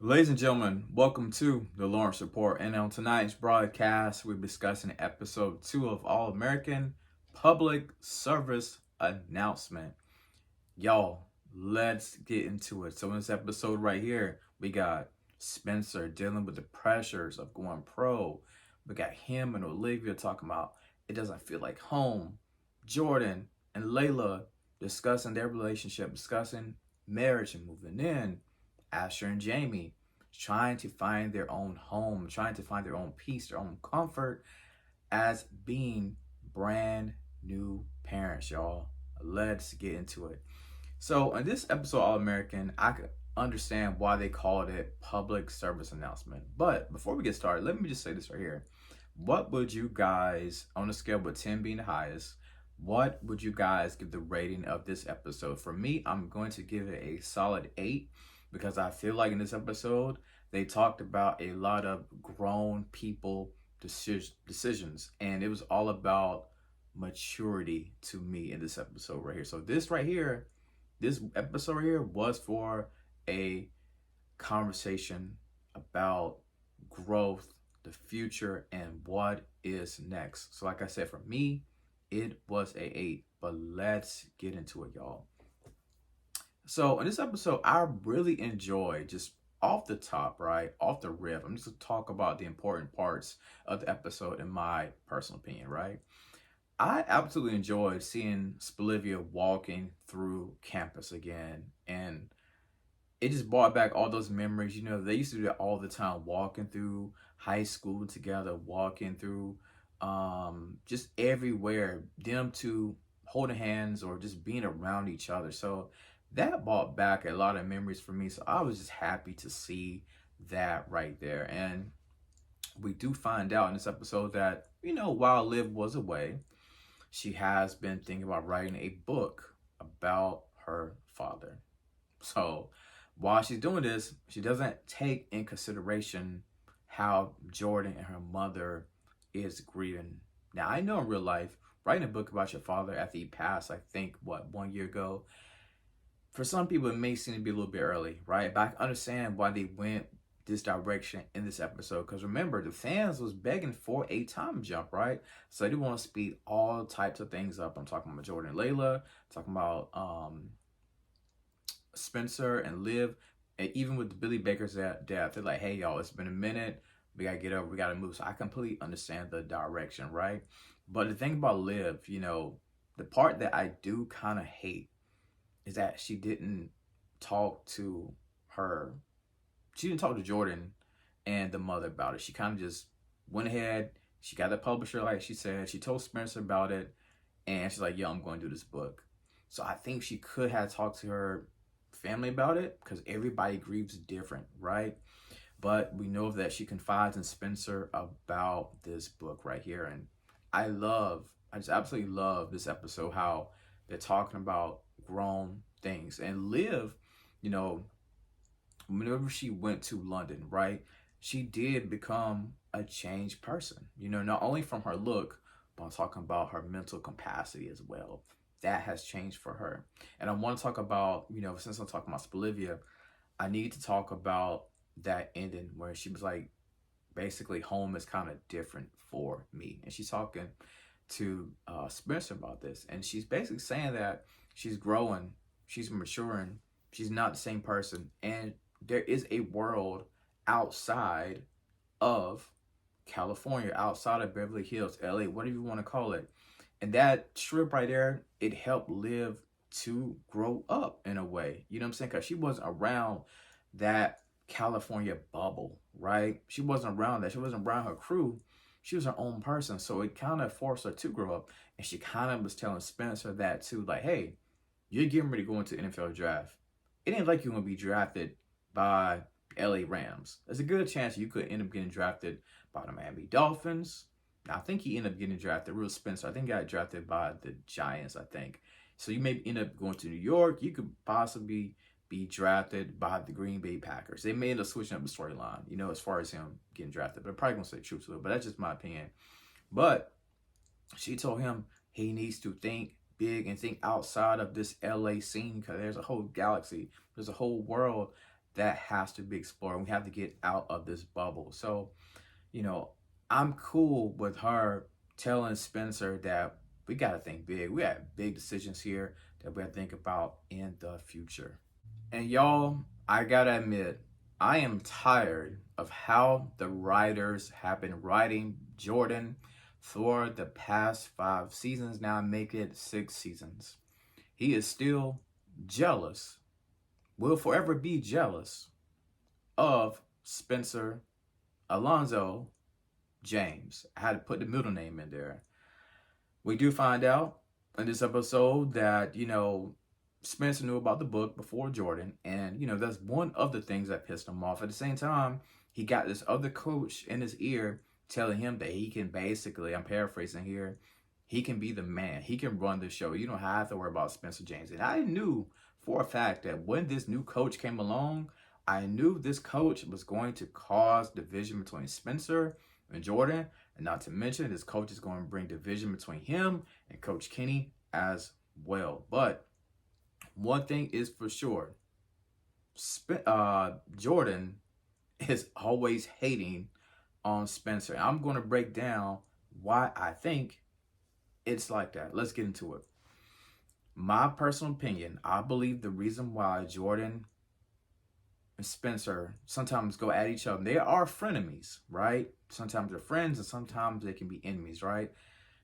Ladies and gentlemen, welcome to the Lawrence Report. And on tonight's broadcast, we're discussing episode 2 of All American Public Service Announcement. Y'all, let's get into it. So, in this episode right here, we got Spencer dealing with the pressures of going pro. We got him and Olivia talking about it doesn't feel like home. Jordan and Layla discussing their relationship, discussing marriage and moving in. Asher and Jamie trying to find their own home, trying to find their own peace, their own comfort as being brand new parents, y'all. Let's get into it. So, in this episode, All American, I could understand why they called it public service announcement. But before we get started, let me just say this right here. What would you guys, on a scale with 10 being the highest, what would you guys give the rating of this episode? For me, I'm going to give it a solid 8 because I feel like in this episode, they talked about a lot of grown people decisions, and it was all about maturity to me in this episode right here. So this episode right here was for a conversation about growth, the future, and what is next. So like I said, for me, it was a 8, but let's get into it, y'all. So in this episode, I really enjoyed just off the top, right? Off the rip. I'm just gonna talk about the important parts of the episode in my personal opinion, right? I absolutely enjoyed seeing Spolivia walking through campus again. And it just brought back all those memories. You know, they used to do that all the time, walking through high school together, walking through just everywhere, them two holding hands or just being around each other. So that brought back a lot of memories for me. So I was just happy to see that right there. And we do find out in this episode that, while Liv was away, she has been thinking about writing a book about her father. So while she's doing this, she doesn't take in consideration how Jordan and her mother is grieving. Now, I know in real life, writing a book about your father after he passed, I think, 1 year ago, for some people, it may seem to be a little bit early, right? But I can understand why they went this direction in this episode. Because remember, the fans was begging for a time jump, right? So they want to speed all types of things up. I'm talking about Jordan and Layla, talking about Spencer and Liv, and even with the Billy Baker's death, they're like, hey, y'all, it's been a minute. We got to get up. We got to move. So I completely understand the direction, right? But the thing about Liv, the part that I do kind of hate is that she didn't talk to her. She didn't talk to Jordan and the mother about it. She kind of just went ahead. She got the publisher, like she said. She told Spencer about it. And she's like, yo, I'm going to do this book. So I think she could have talked to her family about it because everybody grieves different, right? But we know that she confides in Spencer about this book right here. And I just absolutely love this episode, how they're talking about grown things. And Liv, you know, whenever she went to London, right, she did become a changed person, not only from her look, but I'm talking about her mental capacity as well. That has changed for her. And I want to talk about, since I'm talking about Bolivia, I need to talk about that ending where she was like, basically, home is kind of different for me. And she's talking to Spencer about this. And she's basically saying that she's growing, she's maturing, she's not the same person. And there is a world outside of California, outside of Beverly Hills, LA, whatever you want to call it. And that trip right there, it helped Liv to grow up in a way. You know what I'm saying? Because she wasn't around that California bubble, right? She wasn't around that. She wasn't around her crew. She was her own person. So it kind of forced her to grow up. And she kind of was telling Spencer that too, like, hey, you're getting ready to go into the NFL draft. It ain't like you're going to be drafted by LA Rams. There's a good chance you could end up getting drafted by the Miami Dolphins. Now, I think he ended up getting drafted, real Spencer. I think he got drafted by the Giants, I think. So you may end up going to New York. You could possibly be drafted by the Green Bay Packers. They may end up switching up the storyline, as far as him getting drafted. But I'm probably going to say truth to it, but that's just my opinion. But she told him he needs to think big and think outside of this LA scene because there's a whole galaxy, there's a whole world that has to be explored. We have to get out of this bubble. So, you know, I'm cool with her telling Spencer that we got to think big. We have big decisions here that we have to think about in the future. And y'all, I gotta admit, I am tired of how the writers have been writing Jordan for the past 5 seasons, now make it 6 seasons. He is still jealous, will forever be jealous of Spencer Alonzo James. I had to put the middle name in there. We do find out in this episode that, Spencer knew about the book before Jordan. And, that's one of the things that pissed him off. At the same time, he got this other coach in his ear telling him that he can basically, I'm paraphrasing here, he can be the man. He can run the show. You don't have to worry about Spencer James. And I knew for a fact that when this new coach came along, I knew this coach was going to cause division between Spencer and Jordan. And not to mention, this coach is going to bring division between him and Coach Kenny as well. But one thing is for sure, Jordan is always hating on Spencer. I'm going to break down why I think it's like that. Let's get into it. My personal opinion, I believe the reason why Jordan and Spencer sometimes go at each other, they are frenemies, right? Sometimes they're friends and sometimes they can be enemies, right?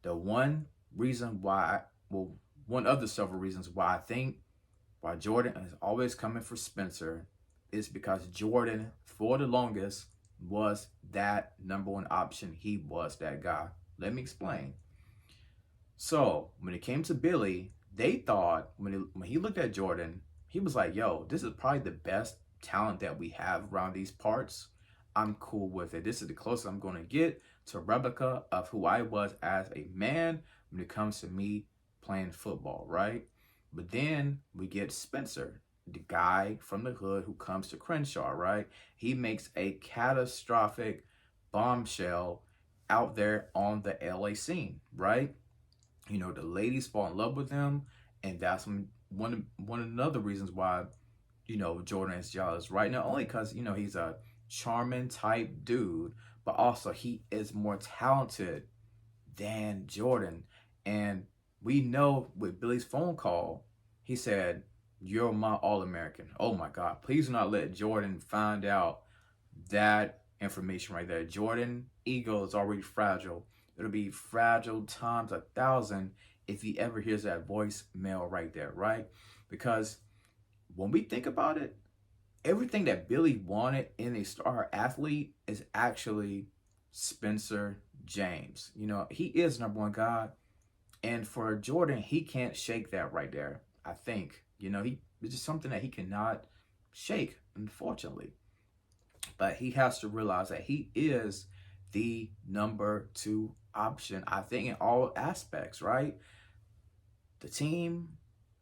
The one reason why, one of the several reasons why I think why Jordan is always coming for Spencer is because Jordan, for the longest, was that number one option. He was that guy. Let me explain. So when it came to Billy, they thought when he looked at Jordan, he was like, yo, this is probably the best talent that we have around these parts. I'm cool with it. This is the closest I'm going to get to a replica of who I was as a man when it comes to me playing football, right? But then we get Spencer, the guy from the hood who comes to Crenshaw, right? He makes a catastrophic bombshell out there on the LA scene, right? The ladies fall in love with him, and that's one of the other reasons why, Jordan is jealous, right? Not only because, he's a charming type dude, but also he is more talented than Jordan. And we know with Billy's phone call, he said, you're my All-American. Oh my God, please do not let Jordan find out that information right there. Jordan ego is already fragile. It'll be fragile times 1,000 if he ever hears that voicemail right there, right? Because when we think about it, everything that Billy wanted in a star athlete is actually Spencer James. He is number one guy. And for Jordan, he can't shake that right there, I think. It's just something that he cannot shake, unfortunately. But he has to realize that he is the number two option, I think, in all aspects, right? The team,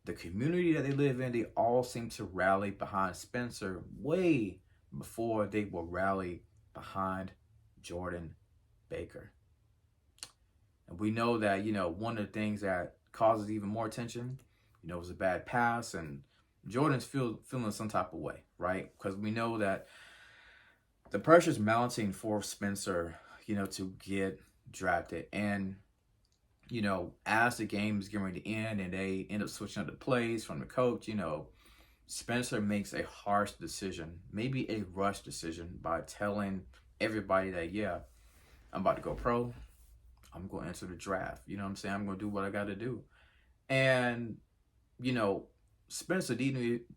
the community that they live in, they all seem to rally behind Spencer way before they will rally behind Jordan Baker. And we know that, one of the things that causes even more tension, was a bad pass, and Jordan's feeling some type of way, right? Because we know that the pressure's mounting for Spencer, to get drafted. And, as the game is getting ready to end and they end up switching up the plays from the coach, Spencer makes a harsh decision, maybe a rush decision, by telling everybody that, yeah, I'm about to go pro. I'm going to enter the draft. You know what I'm saying? I'm going to do what I got to do. And, Spencer,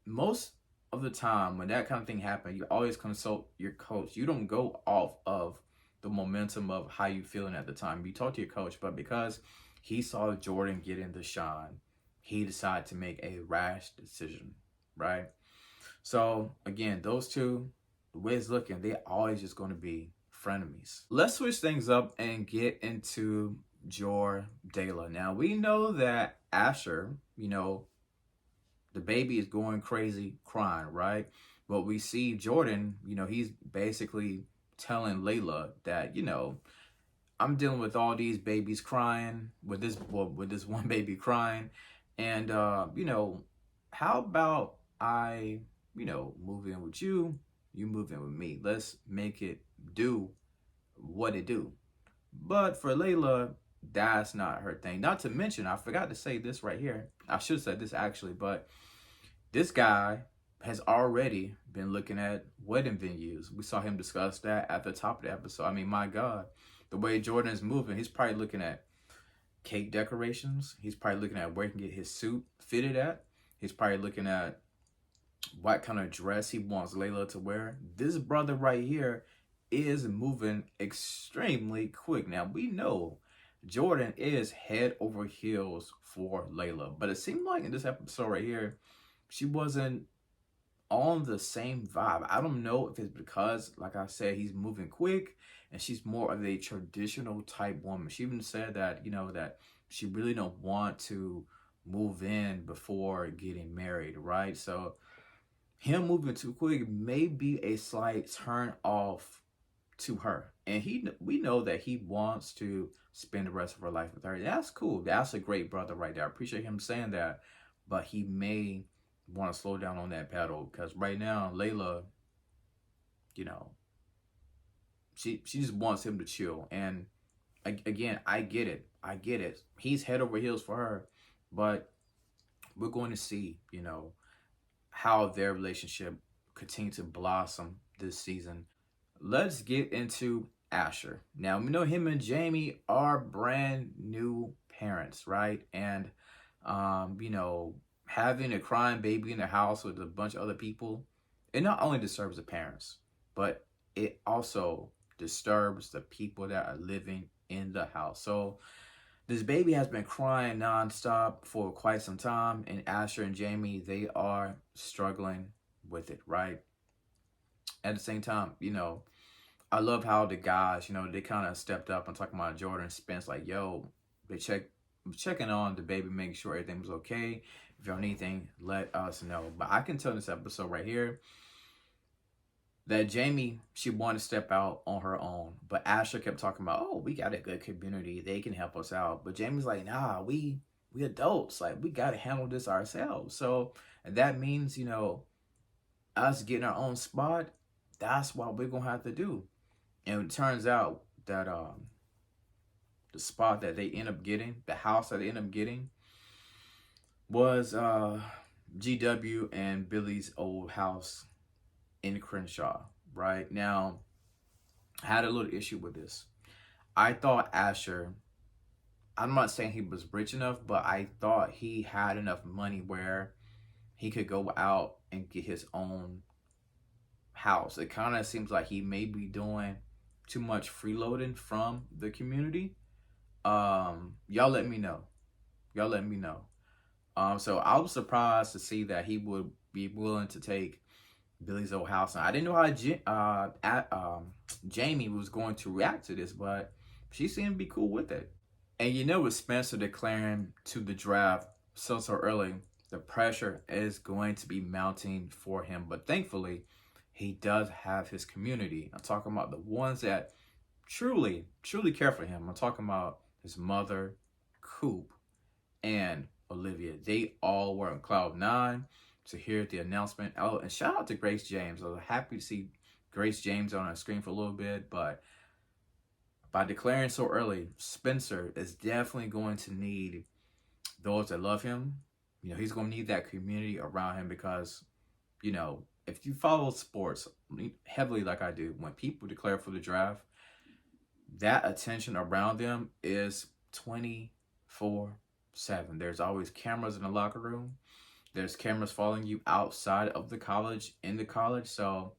most of the time when that kind of thing happens, you always consult your coach. You don't go off of the momentum of how you feeling at the time. You talk to your coach, but because he saw Jordan get in the shine, he decided to make a rash decision, right? So again, those two, the way it's looking, they're always just going to be frenemies. Let's switch things up and get into Jordayla. Now we know that Asher, the baby is going crazy crying, right? But we see Jordan, he's basically telling Layla that, I'm dealing with all these babies crying, with this one baby crying. And, how about I, move in with you, you move in with me. Let's make it do what it do. But for Layla, that's not her thing. Not to mention, I forgot to say this right here. I should have said this actually, but this guy has already been looking at wedding venues. We saw him discuss that at the top of the episode. I mean, my God, the way Jordan is moving, he's probably looking at cake decorations. He's probably looking at where he can get his suit fitted at. He's probably looking at what kind of dress he wants Layla to wear. This brother right here is moving extremely quick. Now, we know Jordan is head over heels for Layla, but it seemed like in this episode right here, she wasn't on the same vibe. I don't know if it's because, like I said, he's moving quick and she's more of a traditional type woman. She even said that, that she really don't want to move in before getting married, right? So him moving too quick may be a slight turn off to her. And we know that he wants to spend the rest of her life with her. That's cool. That's a great brother right there. I appreciate him saying that. But he may want to slow down on that pedal, because right now Layla, she just wants him to chill. And again, I get it. He's head over heels for her, but we're going to see, how their relationship continue to blossom this season. Let's get into Asher. Now, we know him and Jamie are brand new parents, right? And having a crying baby in the house with a bunch of other people, it not only disturbs the parents, but it also disturbs the people that are living in the house. So this baby has been crying nonstop for quite some time, and Asher and Jamie, they are struggling with it, right? At the same time, I love how the guys, they kind of stepped up and talking about Jordan and Spence, like, yo, they checking on the baby, making sure everything was okay. If y'all need anything, let us know. But I can tell in this episode right here that Jamie, she wanted to step out on her own. But Asher kept talking about, oh, we got a good community. They can help us out. But Jamie's like, nah, we adults. Like, we got to handle this ourselves. So that means, us getting our own spot, that's what we're going to have to do. And it turns out that the spot that they end up getting, the house that they end up getting, was GW and Billy's old house in Crenshaw. Right now, I had a little issue with this. I thought Asher, I'm not saying he was rich enough, but I thought he had enough money where he could go out and get his own house. It kind of seems like he may be doing too much freeloading from the community. Y'all let me know. So I was surprised to see that he would be willing to take Billy's old house. And I didn't know how Jamie was going to react to this, but she seemed to be cool with it. And with Spencer declaring to the draft so early, the pressure is going to be mounting for him. But thankfully, he does have his community. I'm talking about the ones that truly care for him. I'm talking about his mother, Coop, and Olivia. They all were on cloud 9 to hear the announcement. Oh, and shout out to Grace James. I was happy to see Grace James on our screen for a little bit, but by declaring so early, Spencer is definitely going to need those that love him. He's going to need that community around him because, if you follow sports heavily like I do, when people declare for the draft, that attention around them is 24/7. There's always cameras in the locker room. There's cameras following you outside of the college, in the college. So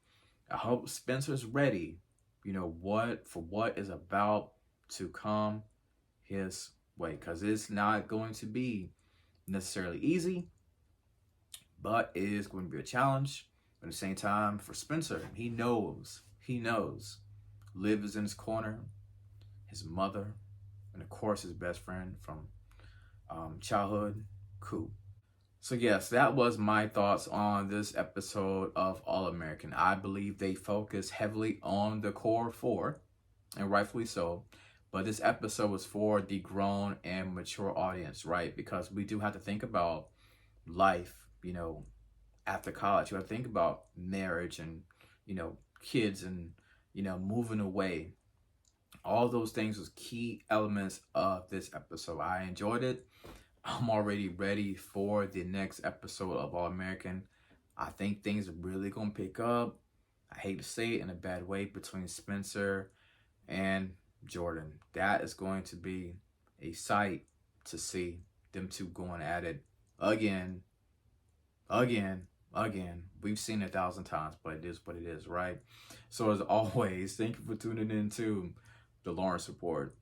I hope Spencer's ready, what is about to come his way. Because it's not going to be necessarily easy, but it is going to be a challenge. But at the same time, for Spencer, he knows Liv is in his corner, his mother, and of course his best friend from childhood, Coop. So yes, that was my thoughts on this episode of All-American. I believe they focus heavily on the core 4, and rightfully so. But this episode was for the grown and mature audience, right? Because we do have to think about life, after college. You got to think about marriage and, kids and, moving away. All those things was key elements of this episode. I enjoyed it. I'm already ready for the next episode of All American. I think things are really going to pick up. I hate to say it in a bad way, between Spencer and Jordan. That is going to be a sight to see, them two going at it again, again, again. We've seen it 1,000 times, but it is what it is, right? So as always, thank you for tuning in to the Lawrence Report.